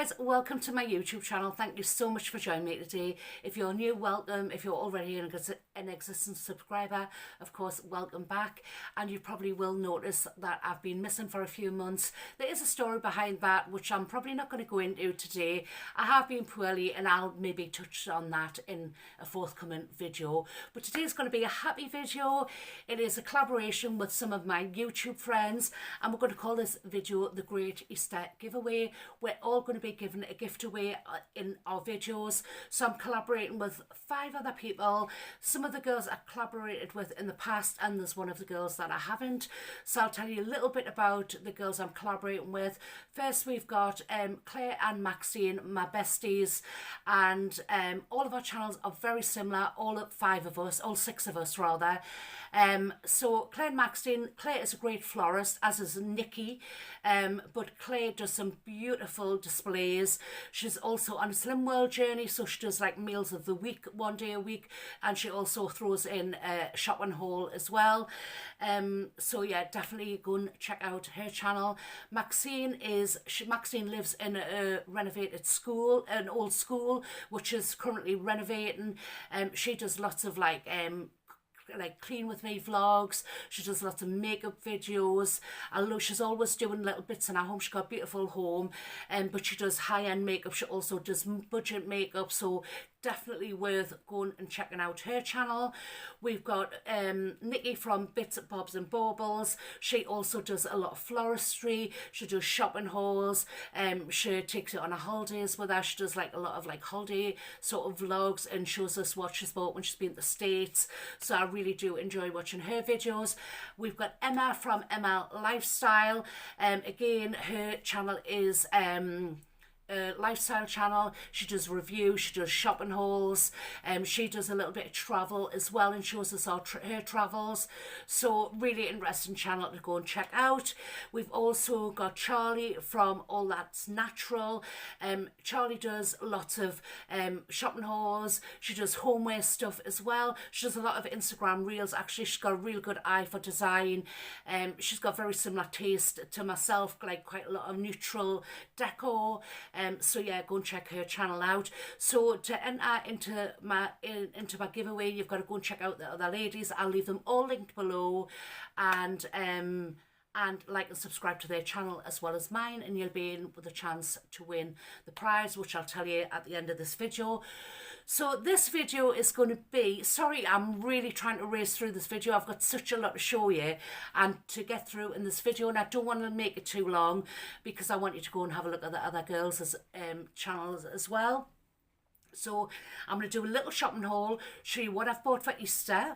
guys, welcome to my YouTube channel. Thank you so much for joining me today. If you're new, welcome. If you're already an existing subscriber, of course, welcome back. And you probably will notice that I've been missing for a few months. There is a story behind that, which I'm probably not going to go into today. I have been poorly and I'll maybe touch on that in a forthcoming video. But today is going to be a happy video. It is a collaboration with some of my YouTube friends, and we're going to call this video The Great Easter Giveaway. We're all going to be giving a gift away in our videos. So I'm collaborating with 5 other people. Some of the girls I've collaborated with in the past, and there's one of the girls that I haven't. So I'll tell you a little bit about the girls I'm collaborating with. First, we've got Claire and Maxine, my besties, and all of our channels are very similar. All 6 of us rather. So Claire and Maxine, Claire is a great florist, as is Nikki, but Claire does some beautiful displays. She's also on a Slim World journey, so she does like meals of the week, one day a week, and she also throws in a shopping haul as well. So yeah, definitely go and check out her channel. Maxine lives in a renovated school, an old school, which is currently renovating. She does lots of like clean with me vlogs. She does lots of makeup videos. Although she's always doing little bits in her home, she's got a beautiful home, but she does high-end makeup. She also does budget makeup, so definitely worth going and checking out her channel. We've got Nikki from Bits, Bobs and Baubles. She also does a lot of floristry. She does shopping hauls. She takes it on her holidays with her. She does like a lot of like holiday sort of vlogs and shows us what she's bought when she's been to the States. So I really do enjoy watching her videos. We've got Emma from Emma Lifestyle. Again, her channel is lifestyle channel. She does reviews, she does shopping hauls, she does a little bit of travel as well and shows us all her travels. So really interesting channel to go and check out. We've also got Charlie from All That's Natural. Charlie does lots of shopping hauls. She does homeware stuff as well. She does a lot of Instagram reels. Actually, she's got a real good eye for design. She's got very similar taste to myself, like quite a lot of neutral decor. So yeah, go and check her channel out. So to enter into my giveaway, you've got to go and check out the other ladies. I'll leave them all linked below, and like and subscribe to their channel as well as mine, and you'll be in with a chance to win the prize, which I'll tell you at the end of this video. So this video is going to be, sorry, I'm really trying to race through this video. I've got such a lot to show you and to get through in this video, and I don't want to make it too long because I want you to go and have a look at the other girls' channels as well. So I'm going to do a little shopping haul, show you what I've bought for Easter.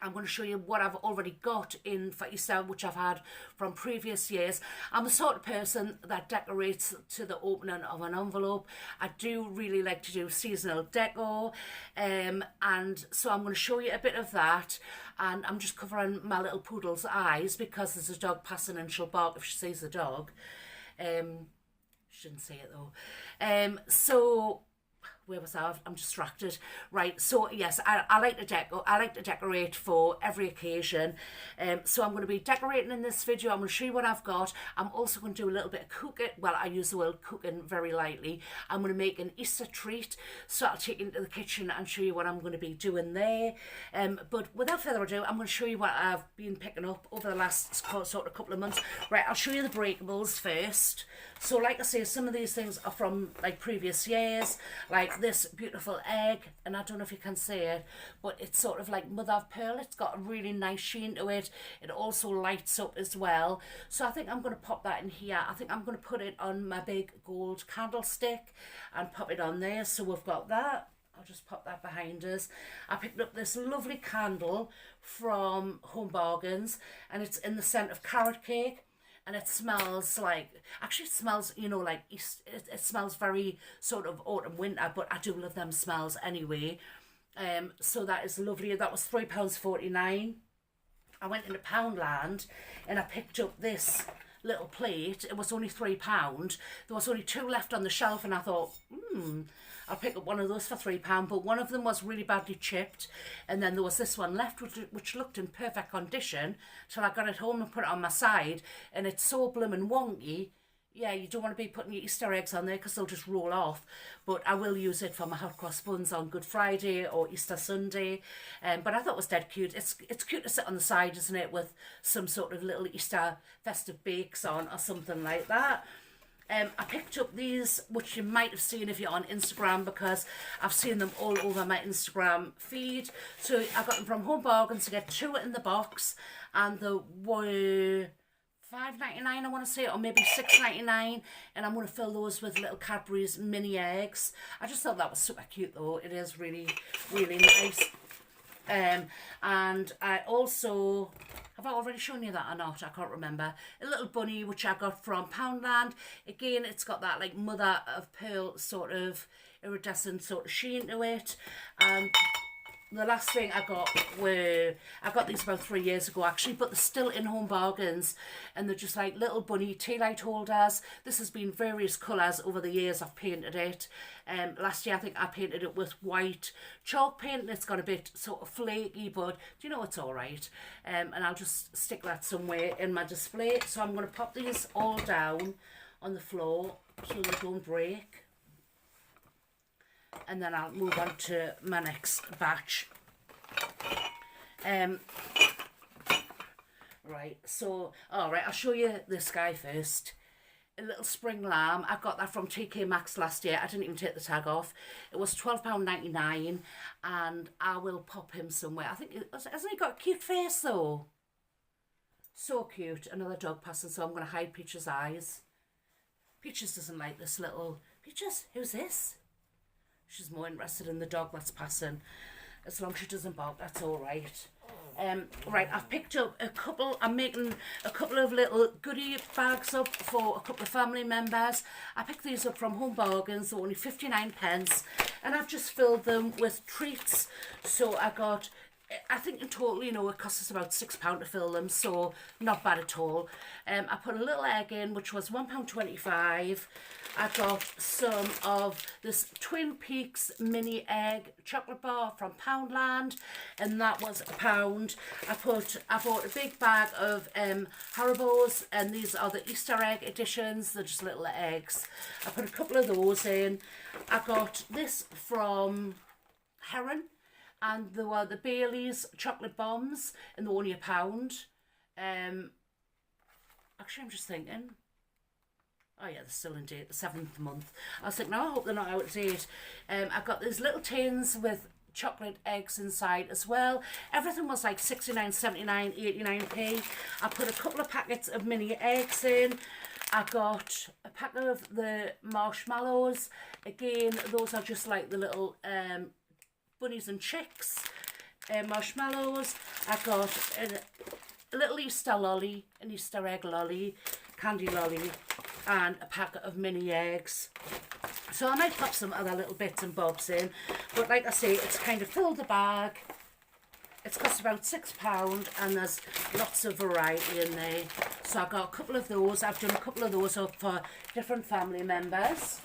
I'm going to show you what I've already got in for Easter, which I've had from previous years. I'm the sort of person that decorates to the opening of an envelope. I do really like to do seasonal decor, and so I'm going to show you a bit of that. And I'm just covering my little poodle's eyes because there's a dog passing and she'll bark if she sees the dog. She didn't say it though. So where was I? I'm distracted. Right, so yes, I like to decorate for every occasion. So I'm going to be decorating in this video. I'm going to show you what I've got. I'm also going to do a little bit of cooking. Well, I use the word cooking very lightly. I'm going to make an Easter treat, so I'll take you into the kitchen and show you what I'm going to be doing there. But without further ado, I'm going to show you what I've been picking up over the last sort of couple of months. Right, I'll show you the breakables first. So like I say, some of these things are from like previous years, like this beautiful egg, and I don't know if you can see it, but it's sort of like mother of pearl. It's got a really nice sheen to it. It also lights up as well. So I think I'm going to pop that in here. I think I'm going to put it on my big gold candlestick and pop it on there. So we've got that. I'll just pop that behind us. I picked up this lovely candle from Home Bargains, and it's in the scent of carrot cake. And it smells like, actually it smells, you know, like it smells very sort of autumn winter, but I do love them smells anyway. So that is lovely. That was £3.49. I went into Poundland and I picked up this little plate. It was only £3. There was only 2 left on the shelf, and I thought, I'll pick up one of those for £3, but one of them was really badly chipped, and then there was this one left which looked in perfect condition till I got it home and put it on my side, and it's so blooming wonky, yeah, you don't want to be putting your Easter eggs on there because they'll just roll off. But I will use it for my hot cross buns on Good Friday or Easter Sunday. But I thought it was dead cute. It's cute to sit on the side, isn't it, with some sort of little Easter festive bakes on or something like that. I picked up these, which you might have seen if you're on Instagram, because I've seen them all over my Instagram feed. So I got them from Home Bargains to get 2 in the box, and they were $5.99, I want to say, or maybe $6.99, and I'm going to fill those with little Cadbury's mini eggs. I just thought that was super cute though. It is really, really nice. And I also, have I already shown you that or not? I can't remember. A little bunny which I got from Poundland. Again, it's got that like mother of pearl sort of iridescent sort of sheen to it. And the last thing I got these about 3 years ago actually, but they're still in Home Bargains, and they're just like little bunny tea light holders. This has been various colours over the years I've painted it. Last year I think I painted it with white chalk paint, and it's got a bit sort of flaky, but do you know, it's alright. And I'll just stick that somewhere in my display. So I'm going to pop these all down on the floor so they don't break. And then I'll move on to my next batch. Right, so, alright, I'll show you this guy first. A little spring lamb. I got that from TK Maxx last year. I didn't even take the tag off. It was £12.99, and I will pop him somewhere. I think, hasn't he got a cute face though? So cute. Another dog passing, so I'm going to hide Peaches' eyes. Peaches doesn't like this little... Peaches, who's this? She's more interested in the dog that's passing. As long as she doesn't bark, that's all right. Right, I've picked up a couple. I'm making a couple of little goodie bags up for a couple of family members. I picked these up from Home Bargains. They're only 59p, and I've just filled them with treats. So I got, I think in total, you know, it costs us about £6 to fill them, so not bad at all. I put a little egg in, which was £1.25. I got some of this Twin Peaks mini egg chocolate bar from Poundland, and that was £1. I bought a big bag of Haribo's, and these are the Easter egg editions. They're just little eggs. I put a couple of those in. I got this from Heron, and they were the Bailey's chocolate bombs, and they're only £1. Actually, I'm just thinking, oh yeah, they're still in date, the 7th month. I was thinking, no, I hope they're not out of date. I got these little tins with chocolate eggs inside as well. Everything was like 69, 79, 89p. I put a couple of packets of mini eggs in. I got a pack of the marshmallows. Again, those are just like the little bunnies and chicks marshmallows. I got a little Easter lolly, an Easter egg lolly, candy lolly, and a packet of mini eggs. So I might pop some other little bits and bobs in, but like I say, it's kind of filled the bag. It's cost about £6, and there's lots of variety in there. So I got a couple of those. I've done a couple of those up for different family members.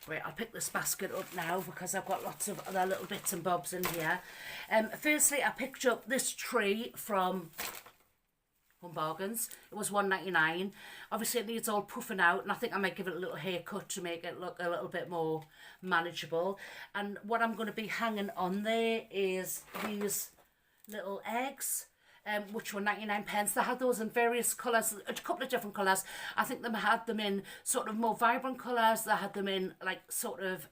Right, I'll pick this basket up now because I've got lots of other little bits and bobs in here. Firstly, I picked up this tree from Home Bargains. It was £1.99. Obviously, it needs all puffing out, and I think I might give it a little haircut to make it look a little bit more manageable. And what I'm going to be hanging on there is these little eggs, which were 99p. They had those in various colours, a couple of different colours. I think they had them in sort of more vibrant colours. They had them in like sort of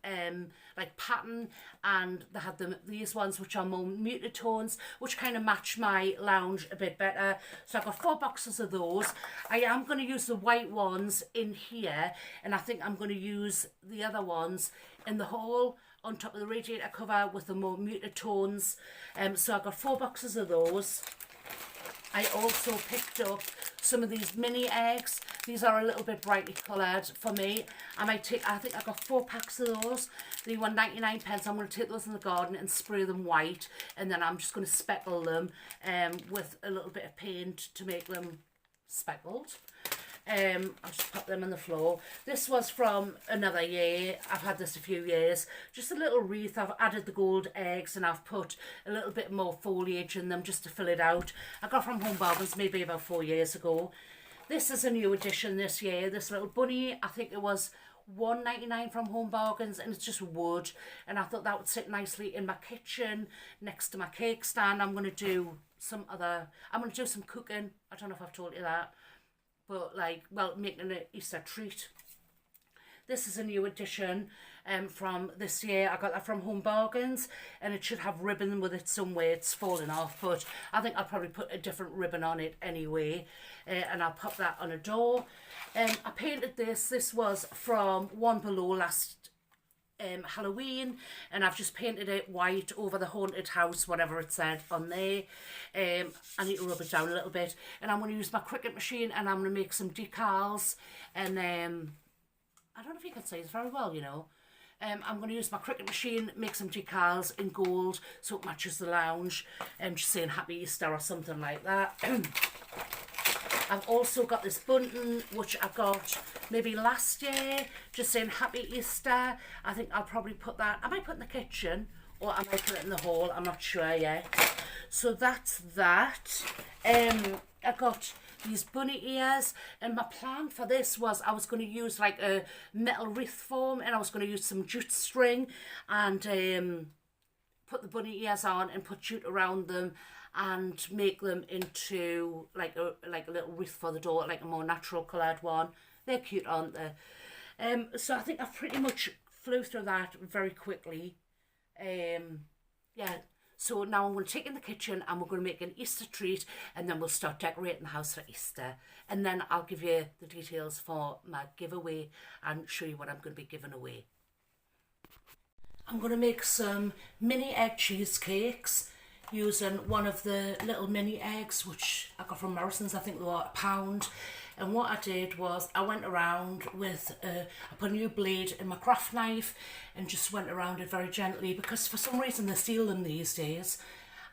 like pattern, and they had them these ones which are more muted tones, which kind of match my lounge a bit better. So I've got 4 boxes of those. I am going to use the white ones in here, and I think I'm going to use the other ones in the hall on top of the radiator cover with the more muted tones. So I've got 4 boxes of those. I also picked up some of these mini eggs. These are a little bit brightly coloured for me. I think I got 4 packs of those. They were 99p. I'm going to take those in the garden and spray them white, and then I'm just going to speckle them with a little bit of paint to make them speckled. I'll just pop them on the floor. This was from another year. I've had this a few years. Just a little wreath. I've added the gold eggs, and I've put a little bit more foliage in them just to fill it out. I got from Home Bargains maybe about 4 years ago. This is a new addition this year, this little bunny. I think it was £1.99 from Home Bargains, and it's just wood, and I thought that would sit nicely in my kitchen next to my cake stand. I'm going to do some cooking. I don't know if I've told you that, but like, well, making an Easter treat. This is a new addition from this year. I got that from Home Bargains, and it should have ribbon with it somewhere. It's falling off, but I think I'll probably put a different ribbon on it anyway, and I'll pop that on a door. I painted this. This was from One Below last Halloween, and I've just painted it white over the haunted house, whatever it said on there. I need to rub it down a little bit, and I'm going to use my Cricut machine, and I'm going to make some decals, and I don't know if you can see this very well, you know. I'm going to use my Cricut machine, make some decals in gold so it matches the lounge. Just saying Happy Easter or something like that. I've also got this bunting, which I got maybe last year, just saying Happy Easter. I think I'll probably put that, I might put it in the kitchen, or I might put it in the hall, I'm not sure yet. So that's that. I got these bunny ears, and my plan for this was I was going to use like a metal wreath form, and I was going to use some jute string and put the bunny ears on and put jute around them and make them into like a little wreath for the door, like a more natural coloured one. They're cute, aren't they? So I think I've pretty much flew through that very quickly. Yeah. So now I'm going to take in the kitchen, and we're going to make an Easter treat, and then we'll start decorating the house for Easter. And then I'll give you the details for my giveaway and show you what I'm going to be giving away. I'm going to make some mini egg cheesecakes using one of the little mini eggs, which I got from Morrison's. I think they were £1. And what I did was I went around with, I put a new blade in my craft knife and just went around it very gently, because for some reason they steal them these days,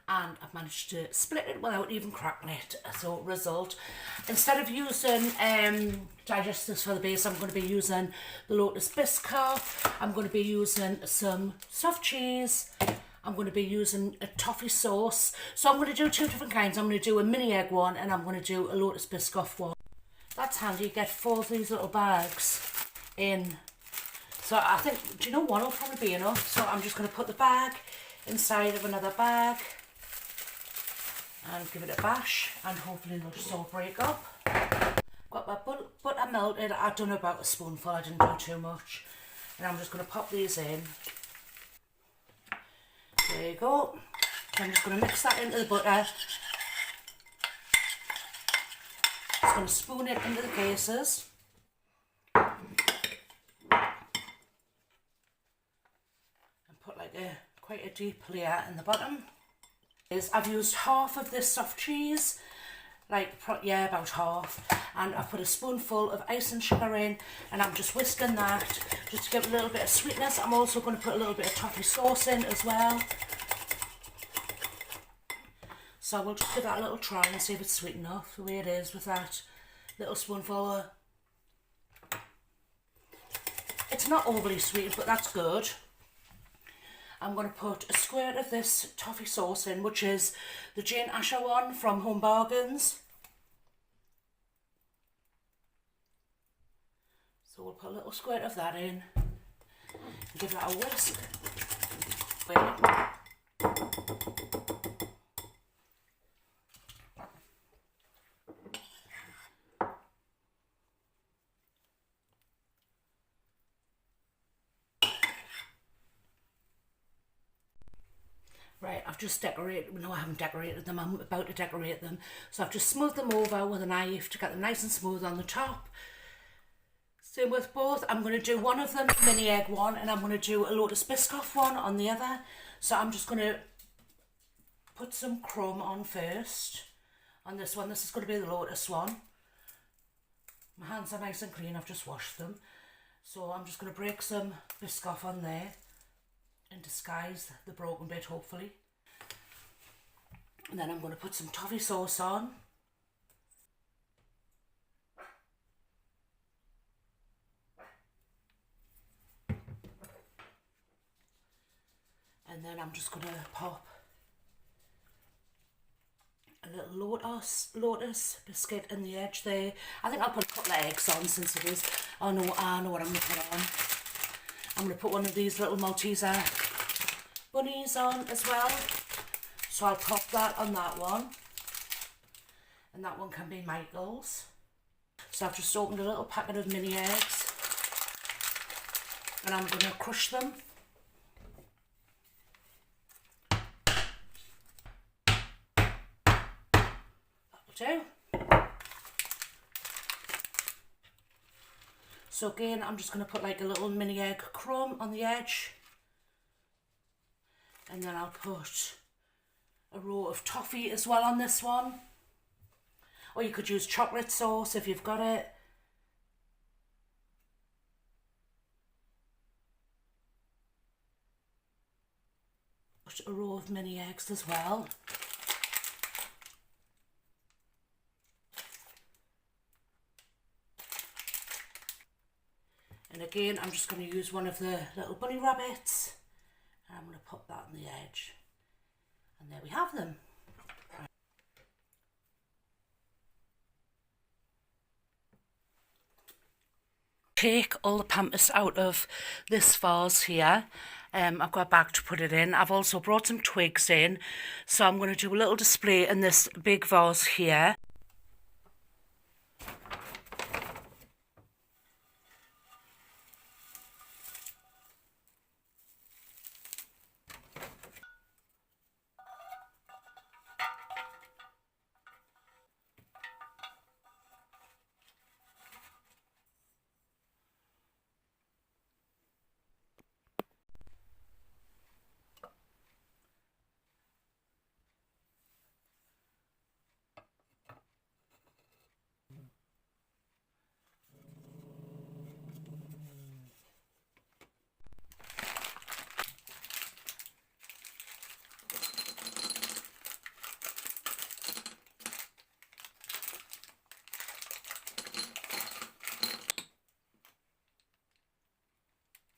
and I've managed to split it without even cracking it. So result, instead of using digestives for the base, I'm going to be using the Lotus Biscoff. I'm going to be using some soft cheese. I'm going to be using a toffee sauce. So I'm going to do two different kinds. I'm going to do a mini egg one, and I'm going to do a Lotus Biscoff one. That's handy. You get 4 of these little bags in. So I think, do you know, one will probably be enough. So I'm just going to put the bag inside of another bag and give it a bash, and hopefully they'll just all break up. Got my butter melted. I've done about a spoonful. I didn't do too much. And I'm just going to pop these in. There you go. I'm just going to mix that into the butter. Just going to spoon it into the cases. And put like quite a deep layer in the bottom. I've used half of this soft cheese, yeah, about half, and I've put a spoonful of icing sugar in, and I'm just whisking that just to give it a little bit of sweetness. I'm also going to put a little bit of toffee sauce in as well. So we'll just give that a little try and see if it's sweet enough, the way it is with that little spoonful. It's not overly sweet, but that's good. I'm going to put a squirt of this toffee sauce in, which is the Jane Asher one from Home Bargains. So we'll put a little squirt of that in and give that a whisk. Right, I've just decorated, no I haven't decorated them, I'm about to decorate them. So I've just smoothed them over with a knife to get them nice and smooth on the top. Same with both. I'm going to do one of them, mini egg one, and I'm going to do a Lotus Biscoff one on the other. So I'm just going to put some crumb on first on this one. This is going to be the Lotus one. My hands are nice and clean, I've just washed them. So I'm just going to break some Biscoff on there and disguise the broken bit, hopefully. And then I'm going to put some toffee sauce on. And then I'm just going to pop a a little lotus biscuit in the edge there. I think I'll put a couple of eggs on since it is. Oh no, I know what I'm going to put on. I'm going to put one of these little Malteser bunnies on as well. So I'll pop that on that one. And that one can be Michael's. So I've just opened a little packet of mini eggs. And I'm going to crush them. That'll do. So again, I'm just going to put like a little mini egg crumb on the edge. And then I'll put a row of toffee as well on this one. Or you could use chocolate sauce if you've got it. Put a row of mini eggs as well. And again, I'm just going to use one of the little bunny rabbits. And I'm going to put that on the edge. And there we have them. Take all the pampas out of this vase here. I've got a bag to put it in. I've also brought some twigs in. So I'm going to do a little display in this big vase here.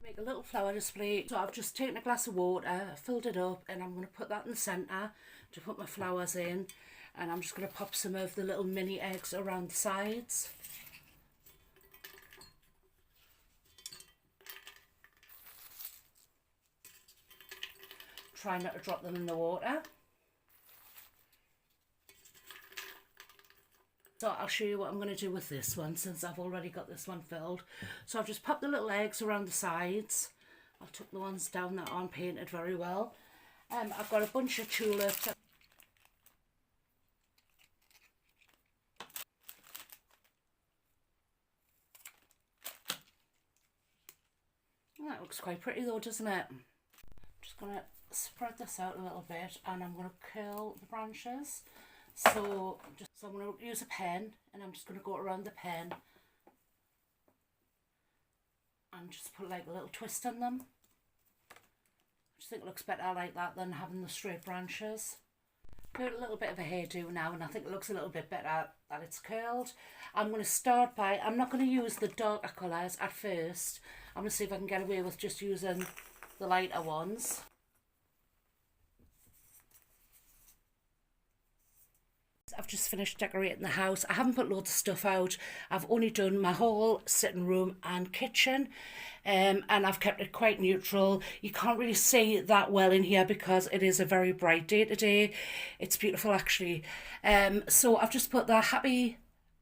Make a little flower display. So I've just taken a glass of water, filled it up, and I'm going to put that in the centre to put my flowers in. And I'm just going to pop some of the little mini eggs around the sides. Try not to drop them in the water. So I'll show you what I'm going to do with this one since I've already got this one filled. So I've just popped the little eggs around the sides. I've took the ones down that aren't painted very well. I've got a bunch of tulips. That looks quite pretty though, doesn't it? I'm just going to spread this out a little bit and I'm going to curl the branches. So I'm going to use a pen and I'm just going to go around the pen and just put like a little twist in them. I just think it looks better like that than having the straight branches. Put a little bit of a hairdo now and I think it looks a little bit better that it's curled. I'm going to start by, I'm not going to use the darker colours at first. I'm going to see if I can get away with just using the lighter ones. I've just finished decorating the house. I haven't put loads of stuff out. I've only done my hall, sitting room and kitchen, and I've kept it quite neutral. You can't really see that well in here because it is a very bright day today. It's beautiful actually. So I've just put the happy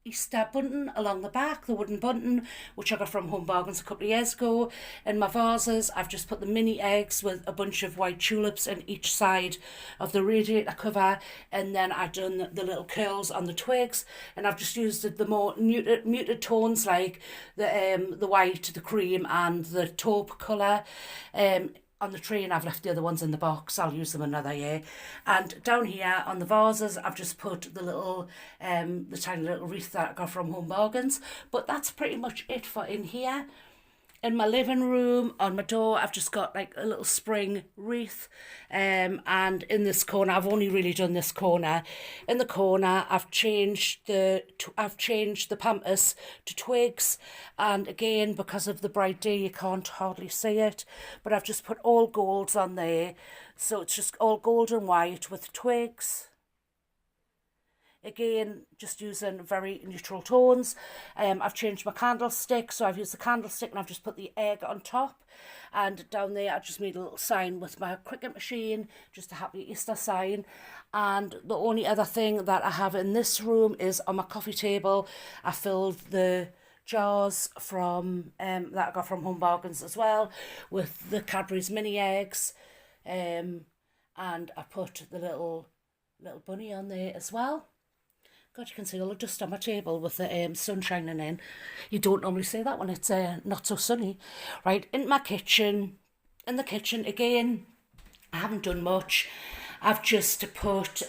Easter bunting along the back, the wooden bunting, which I got from Home Bargains a couple of years ago. In my vases, I've just put the mini eggs with a bunch of white tulips in each side of the radiator cover, and then I've done the little curls on the twigs, and I've just used the more muted tones like the white, the cream, and the taupe colour. On the tree, and I've left the other ones in the box. I'll use them another year. And down here on the vases, I've just put the little, the tiny little wreath that I got from Home Bargains. But that's pretty much it for in here. In my living room, on my door, I've just got like a little spring wreath. And in this corner, I've only really done this corner. In the corner, I've changed the pampas to twigs. And again, because of the bright day, you can't hardly see it. But I've just put all golds on there. So it's just all gold and white with twigs. Again, just using very neutral tones. I've changed my candlestick, so I've used the candlestick and I've just put the egg on top. And down there, I just made a little sign with my Cricut machine, just a happy Easter sign. And the only other thing that I have in this room is on my coffee table, I filled the jars from that I got from Home Bargains as well with the Cadbury's mini eggs, and I put the little bunny on there as well. God, you can see all the dust on my table with the sun shining in. You don't normally see that when it's not so sunny. Right, in my kitchen, in the kitchen again, I haven't done much. I've just put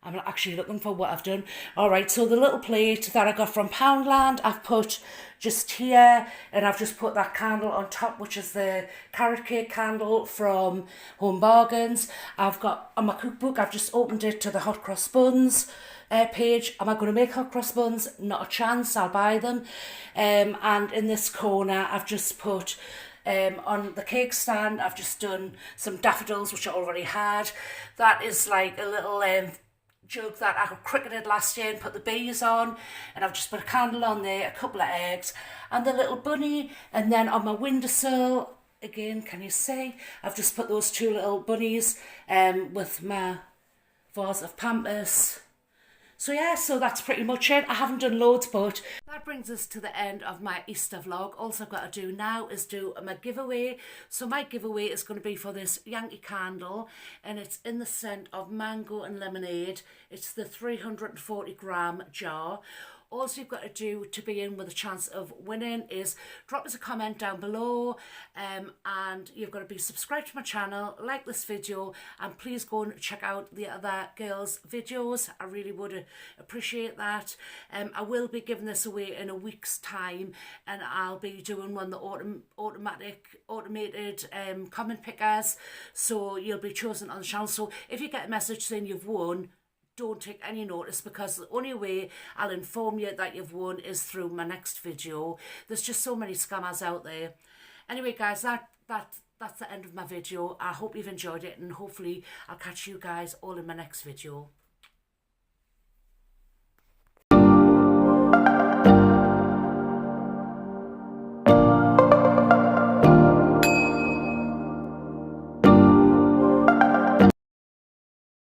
I'm not actually looking for what I've done. All right, so the little plate that I got from Poundland, I've put just here, and I've just put that candle on top, which is the carrot cake candle from Home Bargains. I've got, on my cookbook, I've just opened it to the hot cross buns page. Am I going to make hot cross buns? Not a chance, I'll buy them. And in this corner, I've just put on the cake stand, I've just done some daffodils, which I already had. That is like a little jug that I cricketed last year and put the bees on, and I've just put a candle on there, a couple of eggs and the little bunny. And then on my windowsill, again, can you see, I've just put those two little bunnies with my vase of Pampers. So yeah, so that's pretty much it. I haven't done loads, but that brings us to the end of my Easter vlog. All I've got to do now is do my giveaway. So my giveaway is going to be for this Yankee candle, and it's in the scent of mango and lemonade. It's the 340-gram jar. All you've got to do to be in with a chance of winning is drop us a comment down below, and you've got to be subscribed to my channel, like this video, and please go and check out the other girls' videos. I really would appreciate that. I will be giving this away in a week's time, and I'll be doing one of the automated comment pickers, so you'll be chosen on the channel. So if you get a message saying you've won, don't take any notice, because the only way I'll inform you that you've won is through my next video. There's just so many scammers out there. Anyway, guys, that's the end of my video. I hope you've enjoyed it, and hopefully I'll catch you guys all in my next video.